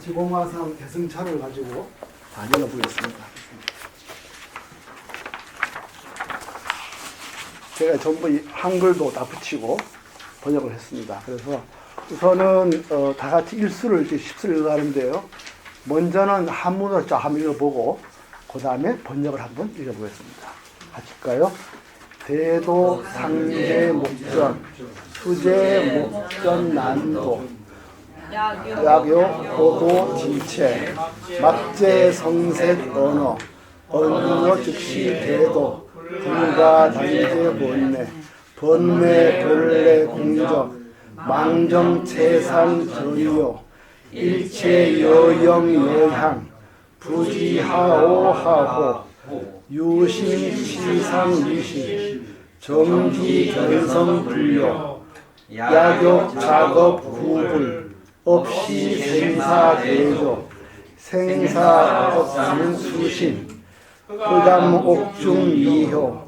지공화상 대승차를 가지고 다 읽어보겠습니다. 제가 전부 한글도 다 붙이고 번역을 했습니다. 그래서 우선은 다 같이 일수를 이제 10수를 읽어가는데요. 먼저는 한문으로 쫙 한번 읽어보고 그 다음에 번역을 한번 읽어보겠습니다. 하실까요? 대도, 상제, 목전, 수제, 목전, 난도, 약요, 고도, 진체, 막제, 성색, 언어, 언어 즉시 대도, 불가, 단제, 번뇌, 번뇌, 본래, 공적, 망정, 체상, 전요, 일체, 여영, 여향, 부지하오, 하호, 유심, 시상, 유심, 정기, 견성, 불교, 약욕, 작업, 구불, 없이 생사, 대조, 생사, 없는 수신, 흑암, 옥중, 미효,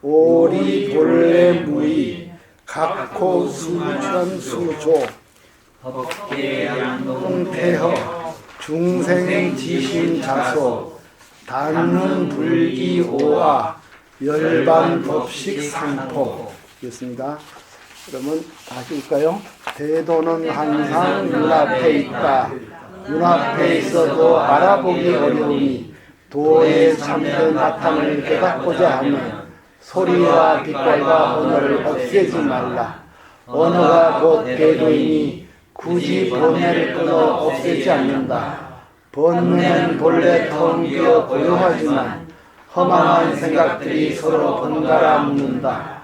오리, 본래, 무의, 각호, 수천, 수조, 동태허, 중생, 지신, 자소, 단문, 불기, 오아, 열반, 법식, 상포. 이렇습니다. 그러면 다시 읽을까요? 대도는 항상 눈앞에 있다. 눈앞에 있어도 알아보기 어려우니 도의 참된 바탕을 깨닫고자 하면 소리와 빛깔과 언어를 없애지 말라. 언어가 곧 대도이니 굳이 번뇌를 끊어 없애지 않는다. 번뇌는 본래 텅 비어 고요하지만 허망한 생각들이 서로 번갈아 묻는다.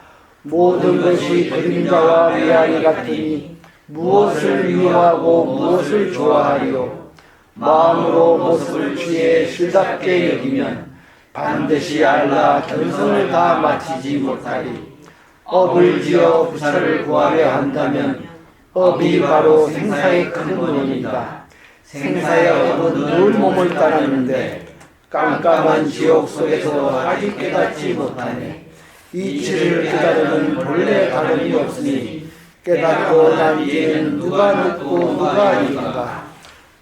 모든 것이 그림자와 외양이 같으니 무엇을 미워하고 무엇을 좋아하리요. 마음으로 모습을 취해 실답게 여기면 반드시 알라 견성을 다 마치지 못하리. 업을 지어 부처를 구하려 한다면 업이 바로 생사의 큰 원인이다. 생사의 업은 늘 몸을 따르는데 깜깜한 지옥 속에서 아직 깨닫지 못하네. 이치를 깨달으면 본래 다름이 없으니 깨닫고 난 뒤에는 누가 묻고 누가 이긴가.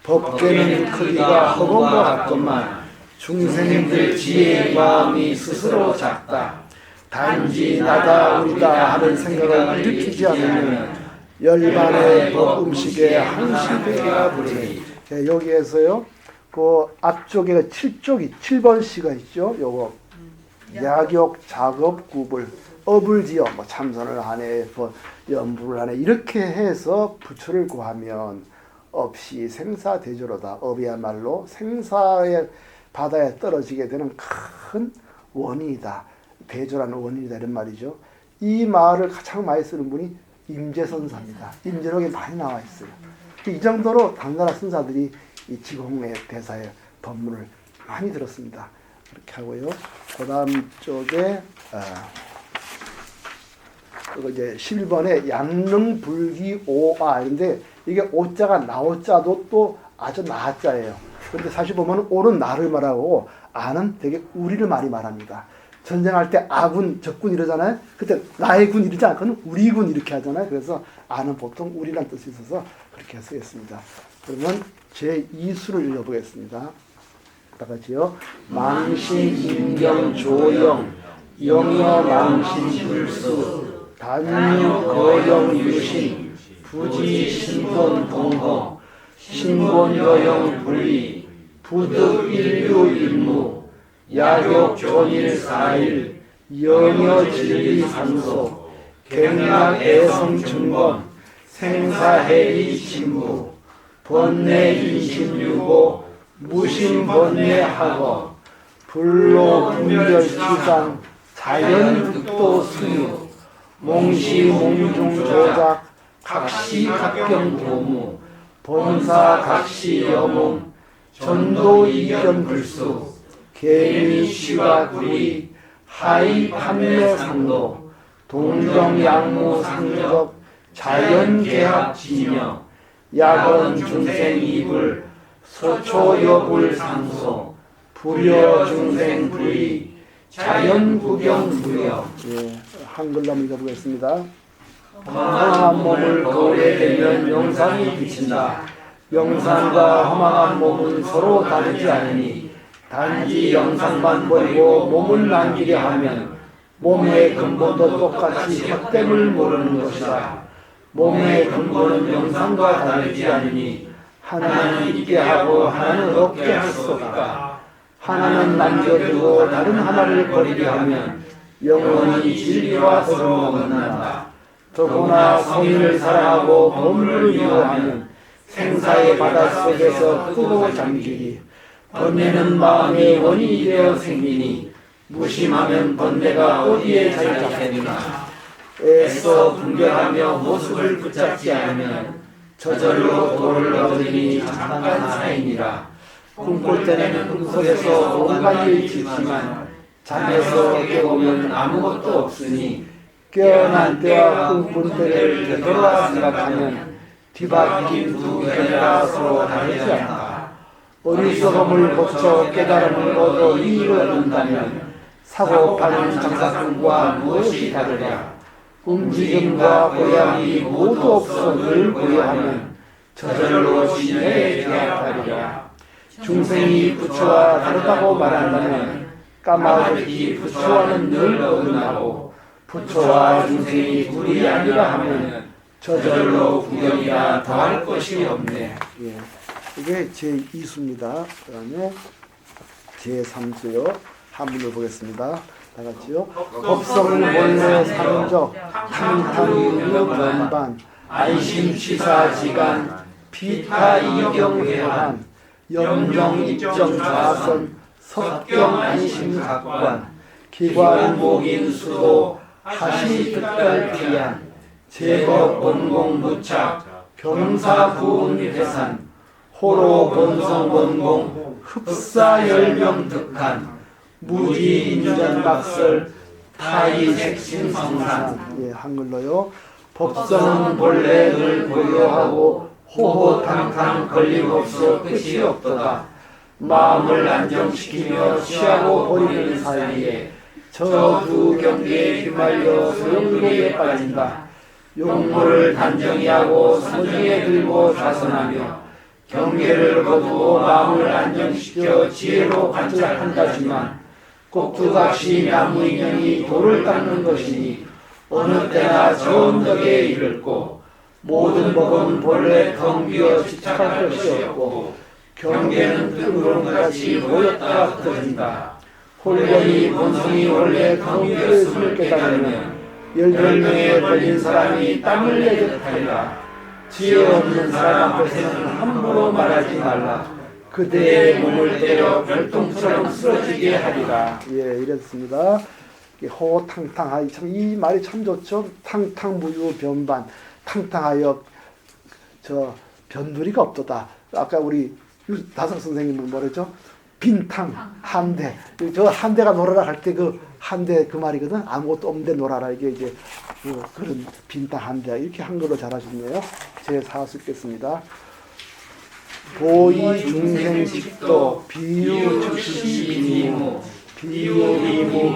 법계는 크기가 허공과 같건만 중생님들 지혜의 마음이 스스로 작다. 단지 나다 우리다 하는 생각을 일으키지 않으면 열반의 법음식에 한시대가 부르니. 여기에서요 그 앞쪽에 7쪽이 7번 시가 있죠. 요거 약욕, 작업, 구불, 업을 지어 뭐 참선을 하네, 뭐 연부를 하네, 이렇게 해서 부처를 구하면 없이 생사대조로다. 업이야말로 생사의 바다에 떨어지게 되는 큰 원인이다. 대조라는 원인이다 이런 말이죠. 이 말을 가장 많이 쓰는 분이 임재선사입니다. 임재록에 많이 나와 있어요. 이 정도로 당나라 선사들이 이 지공의 대사의 법문을 많이 들었습니다. 이렇게 하고요. 그 다음 쪽에 그거 이제 11번에 양릉불기 오아. 근데 이게 오자가 나오자도 또 아주 나자예요. 그런데 사실 보면 오는 나를 말하고 아는 되게 우리를 많이 말합니다. 전쟁할 때 아군, 적군 이러잖아요. 그때 나의 군 이러지 않고는 우리 군 이렇게 하잖아요. 그래서 아는 보통 우리란 뜻이 있어서 그렇게 쓰였습니다. 그러면 제2수를 읽어보겠습니다. 다 같이요. 망신, 인경, 조영, 영여, 망신, 불수, 단유, 거영, 유신, 부지, 신본, 동허, 신본, 여영, 불리, 부득, 인류, 일무, 야욕, 존일, 사일, 영여, 진리, 상소, 갱락, 애성, 증범, 생사해리, 신무, 번뇌, 인심유고, 무심번뇌하고, 불로, 분별, 시상, 자연득도, 수유, 몽시, 몽중, 조작, 각시, 각경, 도무, 본사, 각시, 여몽, 전도, 이견, 불수, 개미, 시와, 구리, 하이, 판매, 상도, 동정, 양무, 상적, 자연, 계합, 진여, 야건, 중생, 이불, 소초, 여불, 상소, 불여, 중생, 불의, 자연, 구경, 무여. 예, 한글로 한번 읽어보겠습니다. 건강한 몸을 거울에 대면 영상이 비친다. 영상과 허망한 몸은 서로 다르지 않으니 단지 영상만 버리고 몸을 남기려 하면 몸의 근본도 똑같이 헛됨을 모르는 것이다. 몸의 근본은 영상과 다르지 않으니 하나는 있게 하고 하나는 없게 할 수 없다. 하나는 남겨두고 다른 하나를 버리려 하면 영원히 진리와 소용이 만난다. 더구나 성인을 사랑하고 본물을 미워하면 생사의 바닷속에서 끄고 잠기리. 번뇌는 마음의 원인이 되어 생기니 무심하면 번뇌가 어디에 자리 잡겠나. 애써 분별하며 모습을 붙잡지 않으면 저절로 도를 얻으니 잠깐 차이니라. 꿈꿀 때는 꿈속에서 온갖 일이 있지만 잠에서 깨보면 아무것도 없으니 깨어난 때와 꿈꾼 때를 되돌아 생각하면 뒤바뀐 두 견해라 서로 다르지 않다. 어리석음을 고쳐 깨달음을 얻어 이익을 얻는다면 사고 파는 장사꾼과 무엇이 다르랴. 움직임과 고향이 모두 없어 늘 고요하면 저절로 진여에 대하리라. 중생이 부처와 다르다고 말한다면 까마득히 부처와는 늘 어긋나고 부처와 중생이 둘이 아니라 하면 저절로 구경이나 더할 것이 없네. 예, 이게 제2수입니다. 그 다음에 제3수요. 한문을 보겠습니다. 다 같이요. 법성을 원래 상적 탕탕유유 변반 안심취사지간 비타이경회한 염정입정 좌선 석경 안심각관 기관목인 수도 하시득달피한 제법 본공부착 경사부운회산 호로 본성본공 흡사열명득한 무지인전박설 타이색심성산. 예, 한글로요. 법성은 본래 늘 고요하고 호호탕탕 걸림없어 끝이 없도다. 마음을 안정시키며 취하고 버리는 사이에 저 두 경계에 휘말려 소용돌이에 빠진다. 용물을 단정히 하고 선정에 들고 좌선하며 경계를 거두고 마음을 안정시켜 지혜로 관찰한다지만 꼭두각시 나무 인연이 돌을 닦는 것이니 어느 때나 저 언덕에 이르고 모든 법은 본래 텅 비어 집착할 것이 없고 경계는 뜬구름같이 모였다가 흩어진다. 홀연히 본성이 원래 텅 비었음을 깨달으면 18명에 걸린 사람이 땀을 내듯 하리라. 지혜 없는 사람 앞에서는 함부로 말하지 말라. 그대의 몸을 때려 별똥처럼 쓰러지게 하리라. 예, 이랬습니다. 호탕탕하이, 참 이 말이 참 좋죠. 탕탕무유 변반, 탕탕하여 저 변두리가 없도다. 아까 우리 다성 선생님은 뭐랬죠? 빈탕 한대. 저 한대가 놀아라 할 때 그 한대 그 말이거든. 아무것도 없는데 놀아라. 이게 이제 그런 빈탕 한대. 이렇게 한글로 잘하셨네요. 제 4수 읽겠습니다. 보이 중생식도 비유 즉시 비니무 비유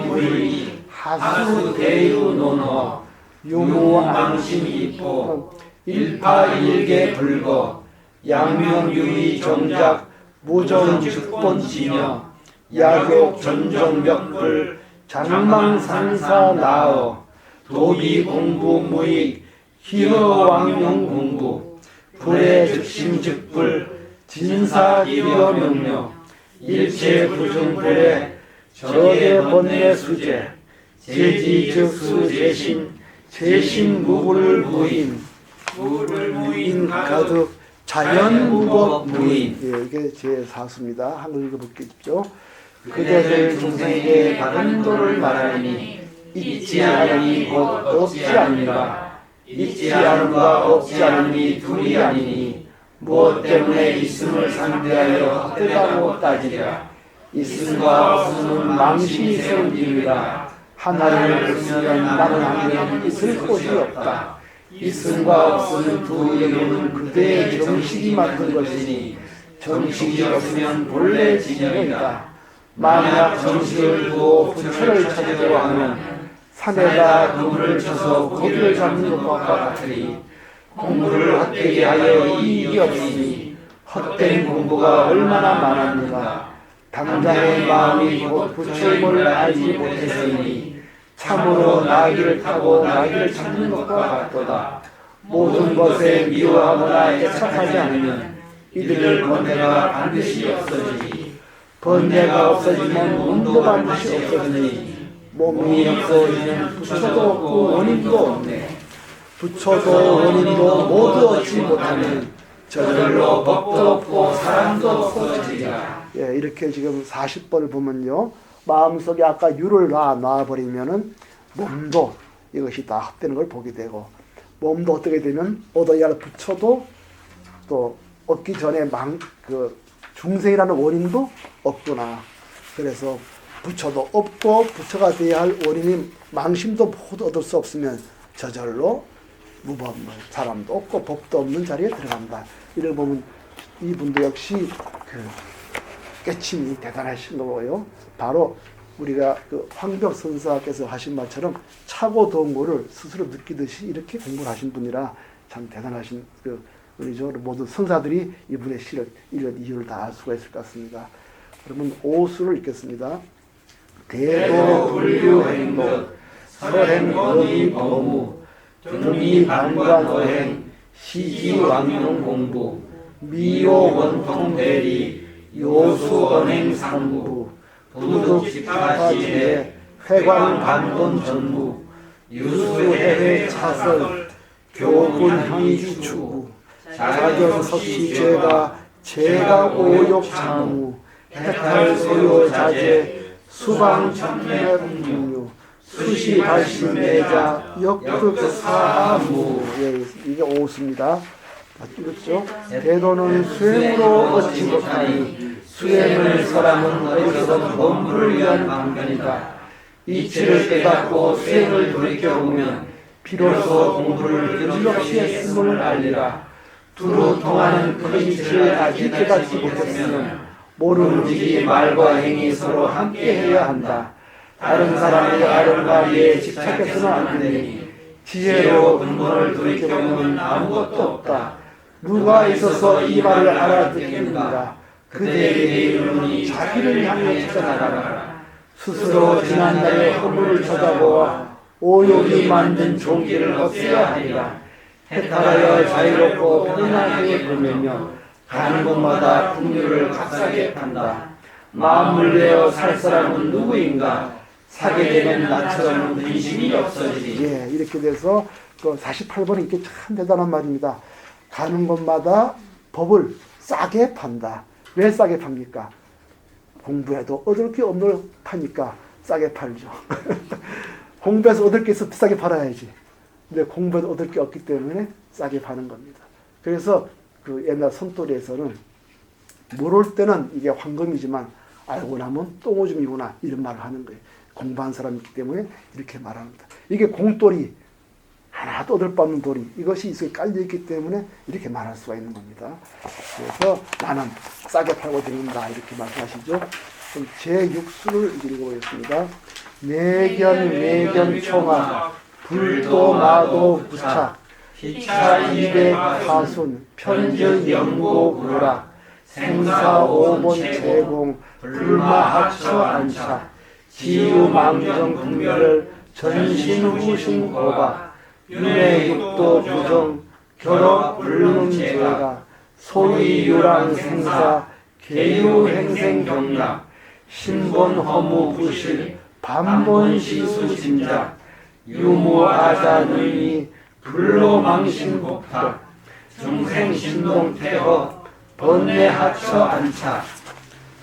부의 하수 대유 논어 유무 안심 이포 일파일계 불거 양명유의 정작 무정 즉본 진여 야욕 전정벽불 장망상사 나어 도비 공부 무익 희허왕용 공부 불의 즉심 즉불 진사기여 명령 일체 부중불의 적의 번뇌 수제 제지 즉수 제심 제심 무불 무인 무인 가득 자연 무법 무인. 예, 이게 제 4수입니다. 한글 읽어보십시오. 그대들 중생에게 바른 도를 말하니 있지 않으니 곧 없지 않으니라. 있지 않음과 없지 않음이 둘이 아니니 무엇 때문에 있음을 상대하여 헛되다고 따지랴. 있음과 없음은 망신이 세운 일이라. 하나를 쓰면 나는 하면 있을 곳이 없다. 있음과 없음은 두 영역은 그대의 정식이 맡은 것이니 정식이 없으면 본래 진영이다. 만약 정식을 두고 부처를 찾으려고 하면 산에다 그물을 쳐서 고기를 잡는 것과 같으니 공물을 헛되게 하여 이익이 없으니 헛된 공부가 얼마나 많았는가. 당장의 마음이 곧 부처임을 알지 못했으니 참으로 나귀를 타고 나귀를 찾는 것과 같도다. 모든 것에 미워하거나 애착하지 않으면 이들의 번뇌가 반드시 없어지니 번뇌가 없어지면 몸도 반드시 없어지니 몸이 없어지면 부처도 없고 원인도 없네. 부처도 원인도 모두 얻지 못하면 저절로 법도 없고 사람도 없어지리라. 예, 이렇게 지금 40번을 보면요, 마음속에 아까 유를 놔버리면은 몸도 이것이 다 헛되는 걸 보게 되고, 몸도 어떻게 되면 얻어야 할 부처도 또 얻기 전에 중생이라는 원인도 없구나. 그래서 부처도 없고 부처가 되어야 할 원인인 망심도 모두 얻을 수 없으면 저절로 무법문, 사람도 없고 법도 없는 자리에 들어간다. 이를 보면 이분도 역시 깨침이 대단하신 거고요. 바로 우리가 황벽 선사께서 하신 말처럼 차고 더운 거를 스스로 느끼듯이 이렇게 공부를 하신 분이라 참 대단하신 우리죠. 모든 선사들이 이분의 시를 읽은 이유를 다 알 수가 있을 것 같습니다. 그러면 오수를 읽겠습니다. 대도 불교행도 설행거리 법무 등이 반관어행 시기왕용 공부 미호 원통 대리 요수 언행 삼부 부득 집화지대 회관 반돈 전무 유수해회 차설 교군 향기 추구 자견 석시죄가 제가 오욕 장우 해탈 소요 자제 수방 천매 분류 수시 발심 내자 역극 사무. 예, 이게 오수입니다. 읽었죠? 대도는 수행으로 얻지 못하니 수행을 사람은 어디서든 범부를 위한 방편이다. 이치를 깨닫고 수행을 돌이켜보면 비로소 공부를 끈없이 했음을 알리라. 두루 통하는 그 이치를 아직 깨닫지 못했으면 모름지기 말과 행이 서로 함께해야 한다. 다른 사람의 아름과 이에 집착해서는 안 되니 지혜로 근본을 돌이켜보면 아무것도 없다. 누가 있어서 이 말을 알아듣겠는가. 그대에게 이르노니 자기를 향해 찾아나가라. 스스로 지난날의 허물을 쳐다보아 오욕이 만든 종기를 없애야 하리라. 해탈하여 자유롭고 편안하게 보내며 가는 곳마다 풍류를 값싸게 판다. 마음을 내어 살 사람은 누구인가. 사게 되면 나처럼 근심이 없어지리. 예, 이렇게 돼서 48번은 이게 참 대단한 말입니다. 가는 곳마다 법을 싸게 판다. 왜 싸게 팝니까? 공부해도 얻을 게 없는 걸 파니까 싸게 팔죠. 공부해서 얻을 게 있어 비싸게 팔아야지. 근데 공부해도 얻을 게 없기 때문에 싸게 파는 겁니다. 그래서 옛날 선돌이에서는 모를 때는 이게 황금이지만 알고 나면 똥오줌이구나 이런 말을 하는 거예요. 공부한 사람이기 때문에 이렇게 말합니다. 이게 공돌이 하나도 얻을 바 없는 돌이 이것이 있어 깔려있기 때문에 이렇게 말할 수가 있는 겁니다. 그래서 나는 싸게 팔고 다닌다 이렇게 말씀하시죠. 그럼 제6수를 읽어보겠습니다. 내견 총악 불도 마도 부착 기차 이백 하순 편전 연고 불락 생사 오본 제공 불마하처 안착 지유 망정 분별을 전신 후신 고박 윤회 육도 부정 결합 불능 제가 소위 유랑 생사 계유 행생 경락 신본 허무 부실 반본 시수 짐작 유무 아자 능이 불로 망신 복탁 중생 신동 태허 번뇌 하처 안착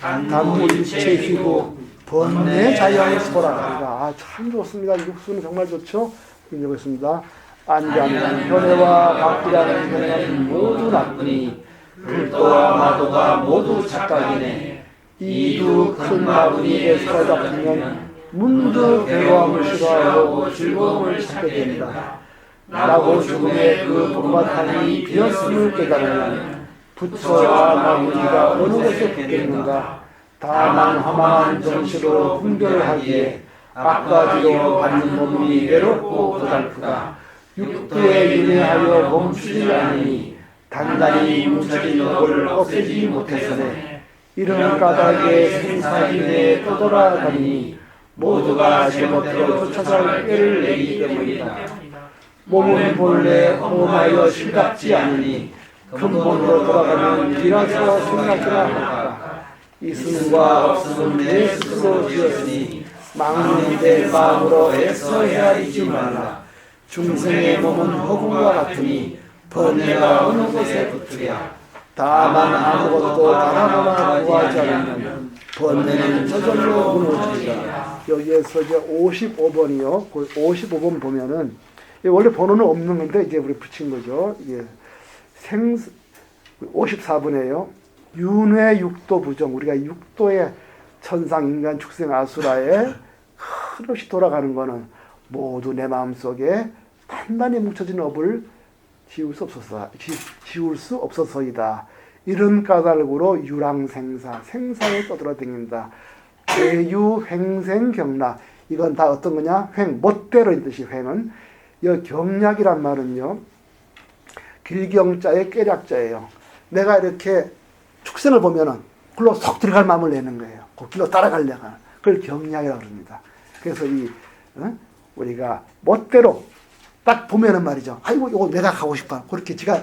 단무 일체 휘고 번뇌 자연을 소라가리라. 참 좋습니다. 육수는 정말 좋죠. 읽어보겠습니다. 안견은 현해와 밖이라는 현해는 모두 나쁘니 불도와 마도가 모두 착각이네. 이두 큰 마분이에 사로잡히면 문득 괴로움을 싫어하고 즐거움을 찾게 된다. 나고 죽음의 그 본바탕이 비었음을 깨달으면 부처와 마무니가 어느 곳에 붙겠는가. 다만 허망한 정치로 분별을 하기에 앞가지로 받는 몸이 외롭고 고달프다. 육도에 윤회하여 멈추지 않으니 단단히 뭉쳐진 업을 없애지 못했으네. 이런 까닭에 생사기내에 떠돌아다니니 모두가 제멋대로 쫓아갈 꾀를 내기 때문이다. 몸은 본래 험하여 실갑지 않으니 근본으로 돌아가면 비라서 생각이라 할까. 있음과 없음은 내 스스로 지었으니 막는데 마음으로 애써 헤아리지 말라. 중생의 몸은 허공과 같으니 번뇌가 어느 곳에 붙으랴. 다만 아무것도 바라보나 구하지 않으면 번뇌는 저절로 무너지리라. 여기에서 이제 55번이요. 55번 보면은 원래 번호는 없는 건데 이제 우리 붙인 거죠. 이게 54번이에요. 윤회 육도 부정. 우리가 육도의 천상 인간 축생 아수라에 한없이 돌아가는 거는 모두 내 마음속에 단단히 뭉쳐진 업을 지울 수 없어서이다. 이런 까닭으로 유랑생사, 생사에 떠돌아다닌다. 대유횡생경락. 이건 다 어떤 거냐? 횡, 멋대로인 뜻이 횡은. 이 경략이란 말은요, 길경자의 꾀략자예요. 내가 이렇게 축생을 보면은 글로 쏙 들어갈 마음을 내는 거예요. 그 길로 따라가려고 하는. 그걸 경략이라고 합니다. 그래서 우리가 멋대로 딱 보면은 말이죠. 아이고, 이거 내가 가고 싶어. 그렇게 지가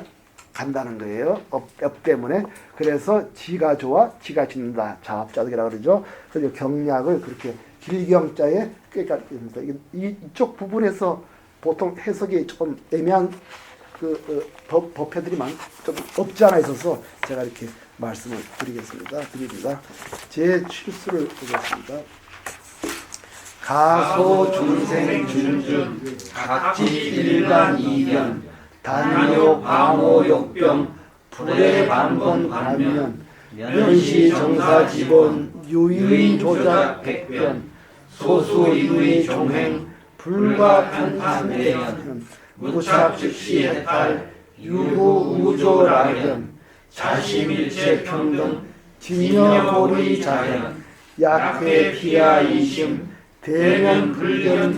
간다는 거예요. 업 때문에. 그래서 지가 좋아, 지가 짓는다. 자업자득이라고 그러죠. 그래서 경략을 그렇게 길경자의 꾀략입니다. 이쪽 부분에서 보통 해석이 조금 애매한 법회들이 좀 없지 않아 있어서 제가 이렇게 말씀을 드립니다. 제 실수를 보겠습니다. 가소 중생 준준 각지 일간 이견 단요 방호 욕병 불의 반본 반면 면시 정사 지본 유인 조작 백변 소수 유의 종행 불과 편탄대연 무착 즉시 해탈 유구 우조 라견 자심일체 평등 진여고리 자연 약회 피하 이심 대면 불견.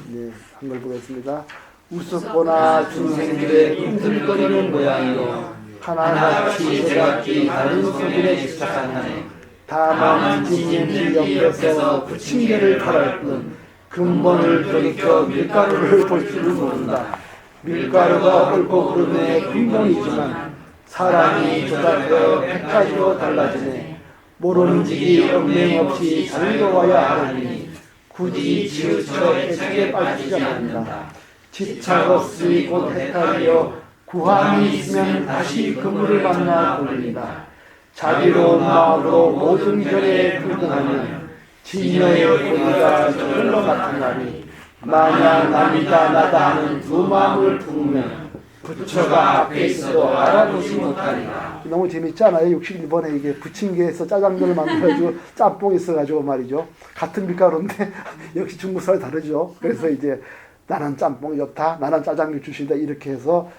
네, 한글 보겠습니다. 우습거나 중생들의 꿈틀거리는 모양이요 하나같이 제각기 다른 소리에 집착하네. 다만 진님이 옆에서 부침개를 팔할 뿐 근본을 돌이켜 밀가루를 볼 줄을 모른다. 밀가루가 옳고 그름의 근본이지만 사람이 조작되어 100가지로 달라지네. 모르는 지기 얽매없이 자유로워야 하느니 굳이 치우쳐 애착에 빠지지 않는다. 집착 없으니 곧 해탈이여 구함이 있으면 다시 그물을 만나 돌린다. 자비로운 마음으로 모든 결에 불등하면 진여의 고리가 저절로 나타나니 만약 남이다 나다 하는 두 마음을 품으면 부처가 앞에 있어도 알아보지 못하리라. 너무 재밌지 않아요? 61번에 이게 부침개에서 짜장면을 만들어가지고 짬뽕이 있어가지고 말이죠. 같은 밀가루인데 역시 중국 사람이 다르죠. 그래서 이제 나는 짬뽕이 좋다, 나는 짜장면 주신다 이렇게 해서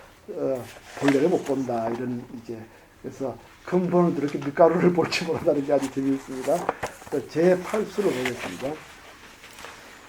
본래를 못 본다 이런 이제 그래서 근본은 그렇게 밀가루를 볼지 모른다는 게 아주 재미있습니다. 제 8수를 보겠습니다.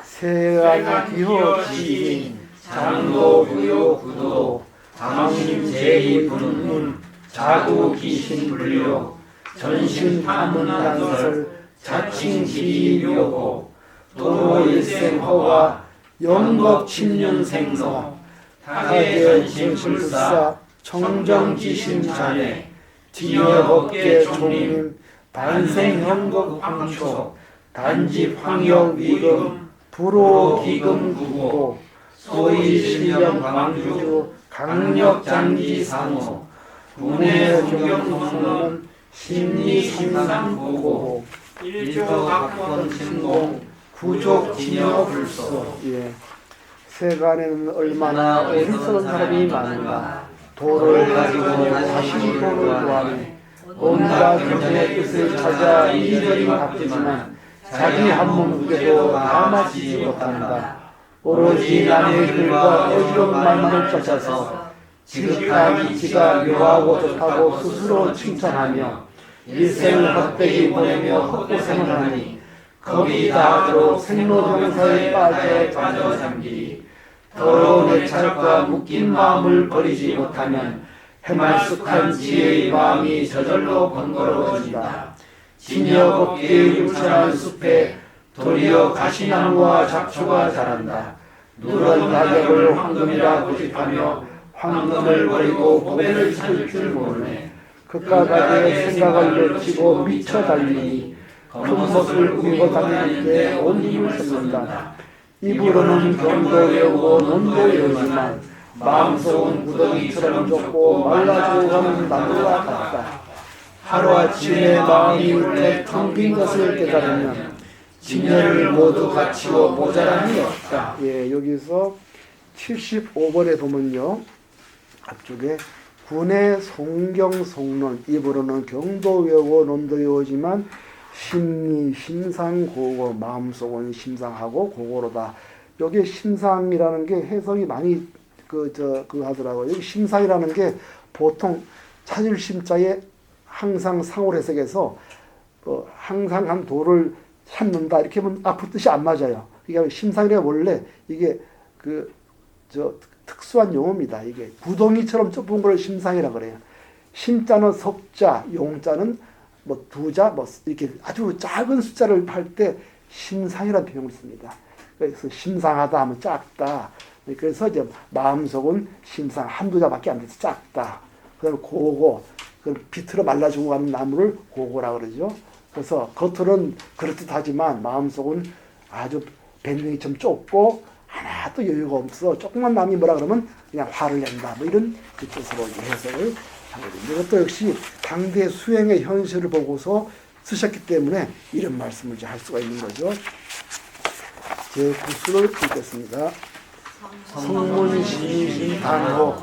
세안 기호 지인 장도 후요 구도 당신 제이 분문 자구 기신 불료 전신 파문 단설 자칭 기이 묘고 도로 일생 허와 영겁 침륜 생서 타계 전신 불사 청정 기신 자네 지여 법계 종림 반생 현곡 황초 단지 황역 위금 불호 기금 구고 소위 실령 광주 강력 장기 상호 군의 경영성은 심리 삼상 보고 일조 각권 침공 구족 진여 불소. 예. 세간에는 얼마나 어리석은 사람이 많은가. 도를 가지고 다시 도를 구하네. 온갖 경전의 뜻을 찾아 이리저리 바쁘지만 자기 한몸 무게도 다 맞추지 못한다. 오로지 남의 글과 어지러운 말만을 쫓아서 지극한 이치가 묘하고 좋다고 스스로 칭찬하며 일생을 헛되이 보내며 헛고생을 하니 겁이 다하도록 생로병사에 빠져 잠기리 더러운 애찰과 묶인 마음을 버리지 못하면 해말쑥한 지혜의 마음이 저절로 번거로워진다. 지녀 곱게 율천한 숲에 도리어 가시나무와 잡초가 자란다. 누런 낙엽을 황금이라 고집하며 황금을 버리고 고개를 찾을 줄 모르네. 그깟 가게에 생각을 놓치고 미쳐 달리니 큰 것을 꾸미고 다니는데 온 힘을 쏟는다. 입으로는 경도 외우고 논도 외우지만 마음속은 무더기처럼 좁고 말라 죽어가는 나무와 같다. 하루아침에 마음이 울려 텅 빈 것을 깨달으면 진열을 모두 갖추고 모자람이 없다. 예, 여기서 75번에 보면요. 앞쪽에 군의 성경 성론 입으로는 경도 외우고 논도 외우지만 심리 심상 고고 마음속은 심상하고 고고로다. 여기 심상이라는 게 해석이 많이 그거 하더라고요. 여기 심상이라는 게 보통 찾을 심자에 항상 상호를 해석해서 항상 한 도를 찾는다 이렇게 하면 앞으로 뜻이 안 맞아요. 그러니까 심상이라 원래 이게 특수한 용어입니다. 이게 구덩이처럼 좁은 걸 심상이라 그래요. 심자는 석자, 용자는 뭐 두자, 뭐 이렇게 아주 작은 숫자를 할 때 심상이라는 표현을 씁니다. 그래서 심상하다 하면 작다. 그래서 이제 마음속은 심상 한두 자밖에 안 돼서 작다. 그다음에 고고, 비틀어 말라 죽어가는 나무를 고고라 그러죠. 그래서 겉으로는 그럴듯하지만 마음속은 아주 밴댕이처럼 좁고 하나도 여유가 없어. 조금만 마음이 뭐라 그러면 그냥 화를 낸다. 뭐 이런 뜻으로 해석을 하거든요. 이것도 역시 당대 수행의 현실을 보고서 쓰셨기 때문에 이런 말씀을 이제 할 수가 있는 거죠. 제 구수를 읽겠습니다. 성문신신 단호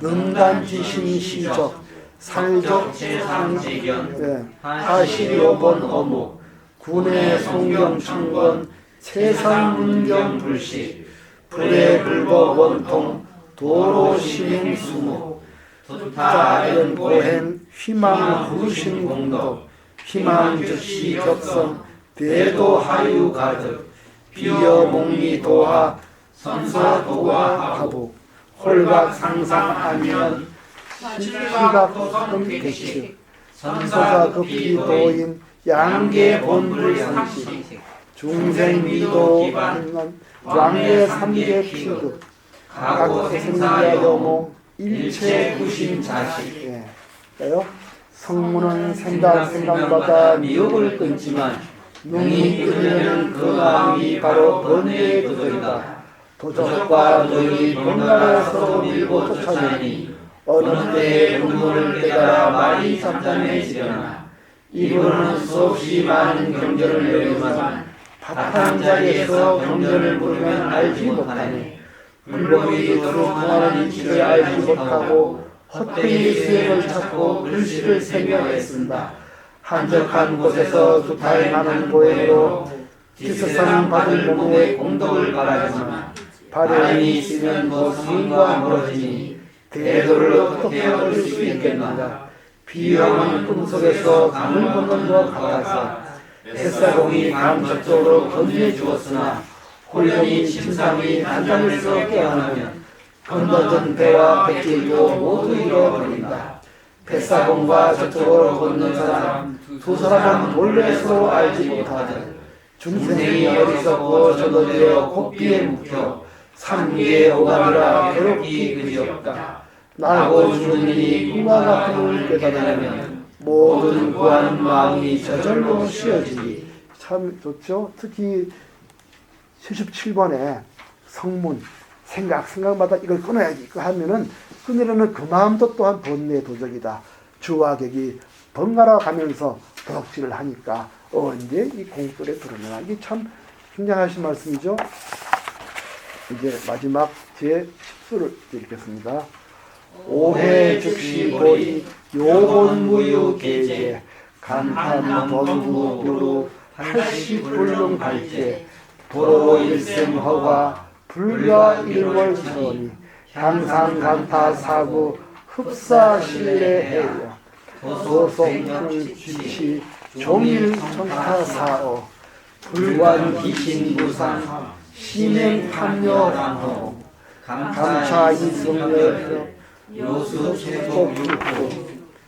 능단지신 시적 살적 세상지견 하시려본 어묵 군의 송경 청건 세상문경 불식 불의 불거 원통 도로 시민 수목 두타연 고행 희망 후신 공덕 희망 즉시 격성 대도 하유 가득 비여 목리 도하 선사도와 하부 홀각 상상하면 시각 토성 객식 선사 급기 도인 양계 본불 상식 중생 미도 왕계 삼계 피급 각 생사 여몽 일체 구심 자식. 예. 성문은 생각마다 미혹을 끊지만 능히 끊으려는 그 마음이 바로 번뇌의 도적이다. 도적과 노인이 번갈아 서로 밀고 쫓아내니 어느 때에 눈물을 깨달아 말이 잠잠해지려나 이분은 수없이 많은 경전을 외우지만 밥 한 자리에서 경전을 부르면 알지 못하네. 불법이 이토록 통하는 이치를 알지 못하고 헛되이 수행을 찾고 글씨를 생각했습니다. 한적한 곳에서 두타행하는 고행으로 기스상 받은 몸의 공덕을 바라지만 바람이 있으면 더 성과 멀어지니 대도를 어떻게 얻을 수 있겠는가. 비유하는 꿈속에서 강을 걷는 것 같아서 뱃사공이 강 저쪽으로 건너해 주었으나 홀연히 침상이 단장에서 깨어나면 건너던 배와 백길도 모두 잃어버린다. 뱃사공과 저쪽으로 걷는 사람 두 사람은 본래 서로 알지 못하듯 중생이 어리석고 저도되어 곱비에 묵혀 삼계의 오감이라 괴롭기 그지없다. 나고 죽는 이니 꿈과 같음을 깨달으면 모든 구하는 마음이 저절로 쉬어지니. 참 좋죠. 특히 77번에 성문 생각마다 이걸 끊어야지. 이거 하면은 끊으려는 그 마음도 또한 번뇌의 도적이다. 주와 객이 번갈아 가면서 도덕질을 하니까 언제 이 공돌에 들어오나. 이게 참 굉장하신 말씀이죠. 이제 마지막 제 10수를 읽겠습니다. 오해 즉시 고이 요본무유 계제 간판 범구 부루 80불능 발제 도로 일생 허가 불가 일월선이 향상간타 사구 흡사 신뢰해요 도속풀 지치 종일 청타사어 불관 기신부상 신행 탐려랑호 감차 이승열 요수 최고 육고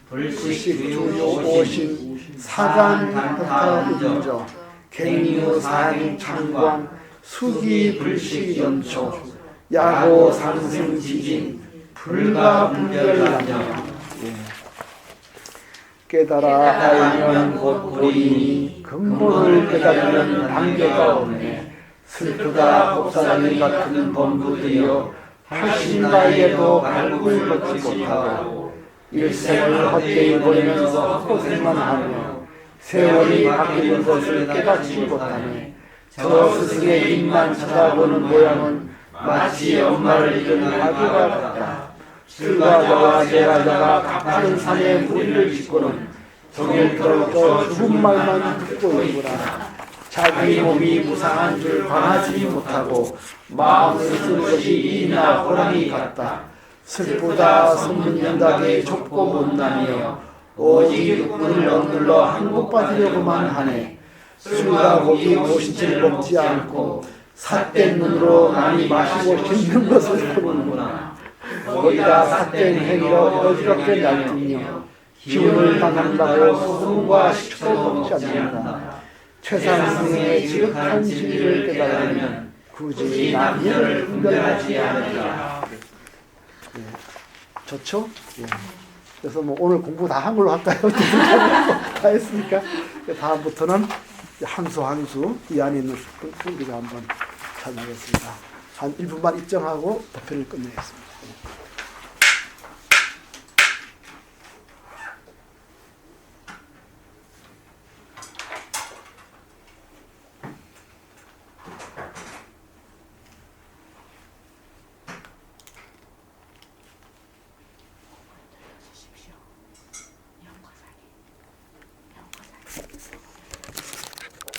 불식 주요 오신 사간 흑타 인저 갱유 산 창광 수기 불식 연초 야고 상승 지진 불가 분별남녀 깨달아 알면 곧 보이니 근본을 깨달으면 단계가 없네. 슬프다 복사님 같은 범부들이여 하신바에도 발굴 걷지 못하고 일생을 헛되이 보내면서 헛고생만 하며 세월이 바뀌는 것을 깨닫지 못하네. 저 스승의 입만 쳐다보는 모양은 마치 엄마를 잃은 아기가 같다. 출가자와 제가자가 가파른 산에 무리를 짓고는 종일 떨어져 죽은 말만 듣고 있구나. 자기 몸이 무상한 줄 관하지 못하고 마음을 쓴 것이 이나 호랑이 같다. 슬프다 선문연답에 좁고 못나며 오직 육군을 억눌러 한국 빠지려고만 하네. 술과 고기 모신채 먹지 않고 삿된 눈으로 많이 마시고 싶는 것을 보는구나. 거기다 삿된 행위로 어지럽게 날뛰며 기운을 당한다고 소금과 식초도 먹지 않는다. 최상승의 지극한 진리를 깨달으면 굳이 남녀를 분별하지 않으리라. 좋죠? 예. 그래서 뭐 오늘 공부 다 한 걸로 할까요? 다 했으니까 다음부터는 한수 이 안에 있는 우리가 한번 찾아보겠습니다. 한 1분만 입정하고 답변을 끝내겠습니다.